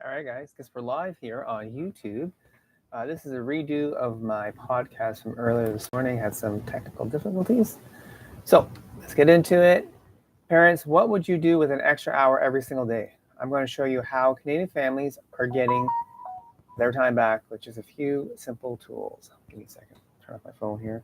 All right, guys, guess we're live here on YouTube. This is a redo of my podcast from earlier this morning. Had some technical difficulties. So let's get into it. Parents, what would you do with an extra hour every single day? I'm going to show you how Canadian families are getting their time back with just a few simple tools. Give me a second. Turn off my phone here.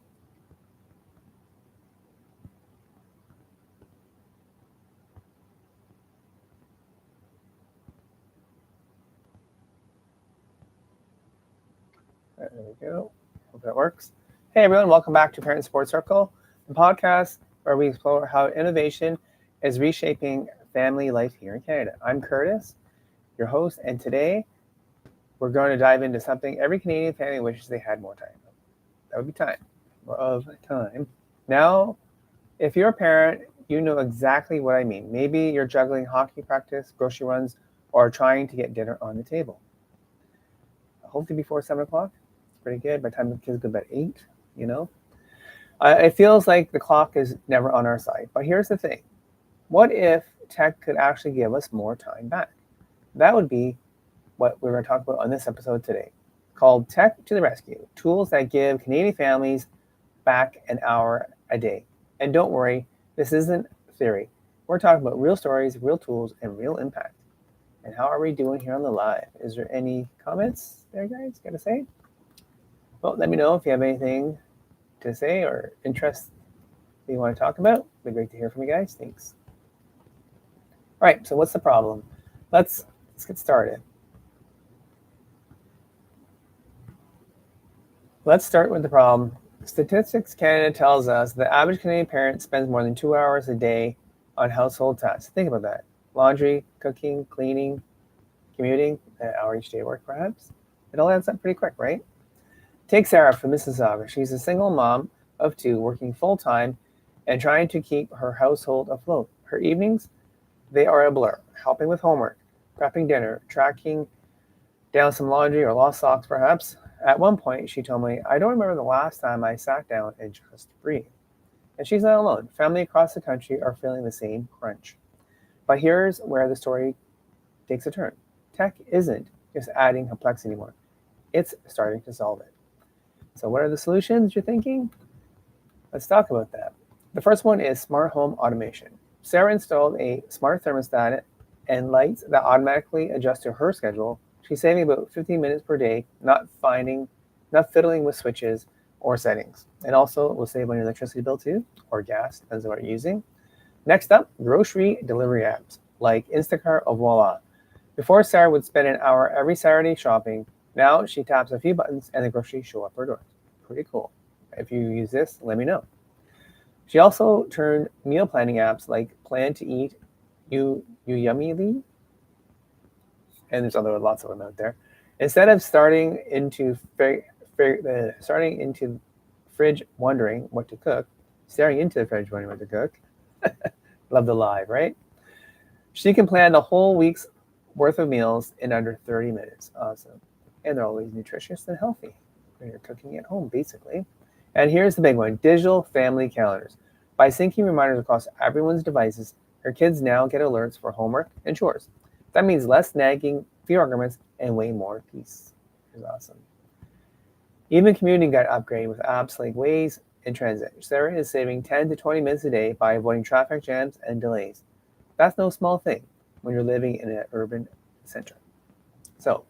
There we go. Hope that works. Hey, everyone. Welcome back to Parent Support Circle, the podcast where we explore how innovation is reshaping family life here in Canada. I'm Curtis, your host, and today we're going to dive into something every Canadian family wishes they had more time. That would be time. More of time. Now, if you're a parent, you know exactly what I mean. Maybe you're juggling hockey practice, grocery runs, or trying to get dinner on the table. Hopefully before 7 o'clock. It's pretty good. By the time the kids go to bed 8, you know. It feels like the clock is never on our side. But here's the thing. What if tech could actually give us more time back? That would be what we're going to talk about on this episode today, called Tech to the Rescue, tools that give Canadian families back an hour a day. And don't worry, this isn't theory. We're talking about real stories, real tools, and real impact. And how are we doing here on the live? Is there any comments there, guys? Got to say? Well, let me know if you have anything to say or interest that you want to talk about. It'd be great to hear from you guys. Thanks. All right, so what's the problem? Let's get started. Let's start with the problem. Statistics Canada tells us the average Canadian parent spends more than 2 hours a day on household tasks. Think about that. Laundry, cooking, cleaning, commuting, an hour each day at work perhaps. It all adds up pretty quick, right? Take Sarah from Mississauga. She's a single mom of 2 working full-time and trying to keep her household afloat. Her evenings, they are a blur, helping with homework, prepping dinner, tracking down some laundry or lost socks perhaps. At one point, she told me, I don't remember the last time I sat down and just breathed. And she's not alone. Family across the country are feeling the same crunch. But here's where the story takes a turn. Tech isn't just adding complexity anymore. It's starting to solve it. So what are the solutions you're thinking? Let's talk about that. The first one is smart home automation. Sarah installed a smart thermostat and lights that automatically adjust to her schedule. She's saving about 15 minutes per day, not fiddling with switches or settings. And also will save on your electricity bill too, or gas, depends on what you're using. Next up, grocery delivery apps like Instacart or Voila. Before, Sarah would spend an hour every Saturday shopping. Now she taps a few buttons and the groceries show up her door. Pretty cool. If you use this, let me know. She also turned meal planning apps like Plan to Eat, You Yummily, and there's lots of them out there. Instead of starting into fridge wondering what to cook, staring into the fridge wondering what to cook. Love the live, right? She can plan the whole week's worth of meals in under 30 minutes. Awesome. And they're always nutritious and healthy when you're cooking at home, basically. And here's the big one, digital family calendars. By syncing reminders across everyone's devices, her kids now get alerts for homework and chores. That means less nagging, fewer arguments, and way more peace. It's awesome. Even commuting got upgraded with apps like Waze and Transit. Sarah is saving 10 to 20 minutes a day by avoiding traffic jams and delays. That's no small thing when you're living in an urban center. So,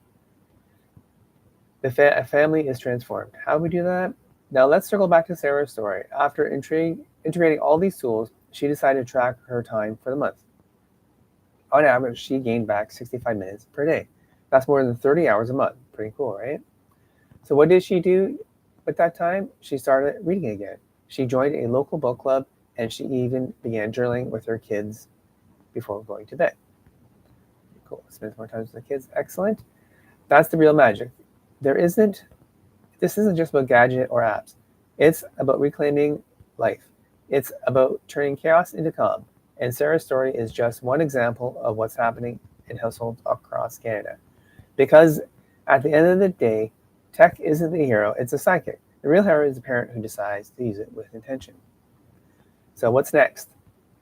the family is transformed. How do we do that? Now let's circle back to Sarah's story. After integrating all these tools, she decided to track her time for the month. On average, she gained back 65 minutes per day. That's more than 30 hours a month. Pretty cool, right? So what did she do with that time? She started reading again. She joined a local book club, and she even began journaling with her kids before going to bed. Cool. Spends more time with the kids. Excellent. That's the real magic. This isn't just about gadget or apps. It's about reclaiming life. It's about turning chaos into calm. And Sarah's story is just one example of what's happening in households across Canada. Because at the end of the day, tech isn't the hero, it's a sidekick. The real hero is the parent who decides to use it with intention. So what's next?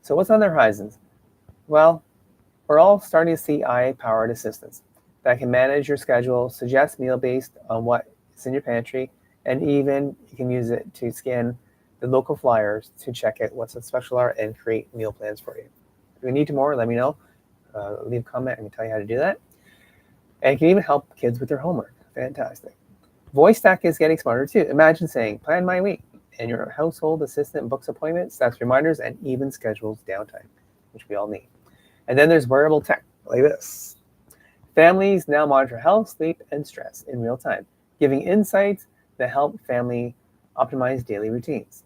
So what's on the horizons? Well, we're all starting to see AI-powered assistants. that can manage your schedule, suggest meal based on what is in your pantry, and even you can use it to scan the local flyers to check out what's on special are and create meal plans for you. If you need more, let me know. Leave a comment. I can tell you how to do that. And it can even help kids with their homework. Fantastic. Voice tech is getting smarter too. Imagine saying, plan my week, and your household assistant books appointments, sets reminders, and even schedules downtime, which we all need. And then there's wearable tech like this. Families now monitor health, sleep, and stress in real time, giving insights that help family optimize daily routines.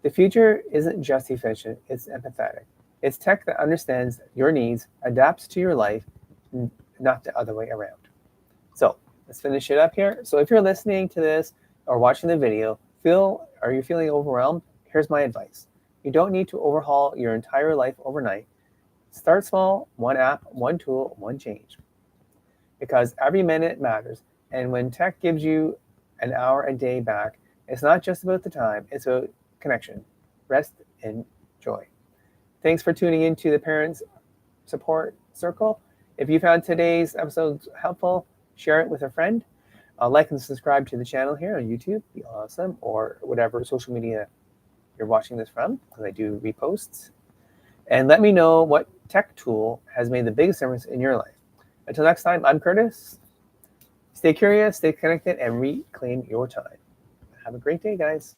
The future isn't just efficient, it's empathetic. It's tech that understands your needs, adapts to your life, not the other way around. So let's finish it up here. So if you're listening to this or watching the video, are you feeling overwhelmed? Here's my advice. You don't need to overhaul your entire life overnight. Start small, one app, one tool, one change. Because every minute matters. And when tech gives you an hour a day back, it's not just about the time, it's about connection, rest, and joy. Thanks for tuning into the Parents Support Circle. If you found today's episode helpful, share it with a friend. Like and subscribe to the channel here on YouTube, be awesome, or whatever social media you're watching this from, because I do reposts. And let me know what tech tool has made the biggest difference in your life. Until next time, I'm Curtis. Stay curious, stay connected, and reclaim your time. Have a great day, guys.